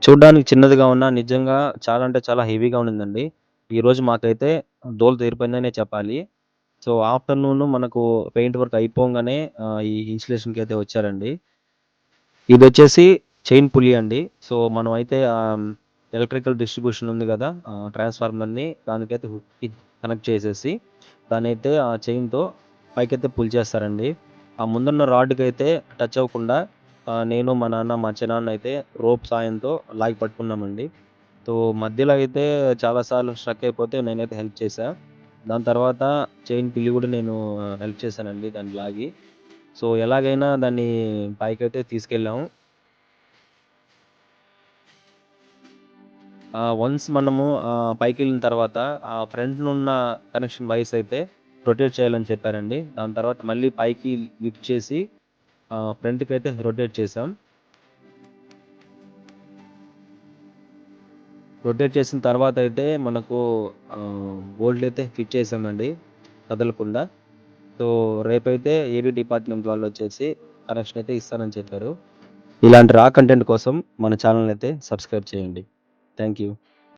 చూడ్డానికి చిన్నదిగా ఉన్నా నిజంగా చాలా అంటే చాలా హెవీగా ఉండిందండి. ఈరోజు మాకైతే దోల తీరిపోయిందనే చెప్పాలి. సో, ఆఫ్టర్‌నూన్ మనకు పెయింట్ వర్క్ అయిపోంగానే ఈ ఇన్‌స్టలేషన్‌కైతే వచ్చారండి. ఇదొచ్చేసి చైన్ పుల్లీ అండి. సో, మనమైతే ఎలక్ట్రికల్ డిస్ట్రిబ్యూషన్ ఉంది గదా! ట్రాన్స్‌ఫార్మర్‌ని దానికైతే హుక్‌కి కనెక్ట్ చేసేసి, దాన్నైతే ఆ చైన్‌తో పైకైతే పుల్ చేస్తారండి. ఆ ముందున్న రాడ్‌కైతే టచ్ అవ్వకుండా నేను, మా నాన్న, మా చిన్నాన్న అయితే రోప్ సాయంతో లాగి పట్టుకున్నామండి. సో, మధ్యలో అయితే చాలా సార్లు స్ట్రక్ అయిపోతే నేనైతే హెల్ప్ చేశా. దాని తర్వాత చైన్ పుల్లీ గూడా నేను హెల్ప్ చేశానండి దాన్ని లాగి. సో, ఎలాగైనా దాన్ని పైకైతే తీసుకెళ్ళాము. వన్స్ మనము పైకెళ్ళిన తర్వాత ఫ్రంట్‌నున్న కనెక్షన్ వైర్స్ అయితే రొటేట్ చేయాలని చెప్పారండి. దాని తర్వాత మళ్ళీ పైకి లిఫ్ట్ చేసి ఫ్రంట్‌కైతే రొటేట్ చేసాం. రొటేట్ చేసిన తర్వాతయితే మనకు బోల్ట్‌లయితే ఫిట్ చేసామండి కదలకుండా. సో, రేపైతే ఏడీ డిపార్ట్‌మెంట్ వాళ్ళొచ్చేసి కనెక్షన్ అయితే ఇస్తానని చెప్పారు. ఇలాంటి కంటెంట్ కోసం మన ఛానెల్‌నయితే సబ్స్క్రైబ్ చేయండి. Thank you.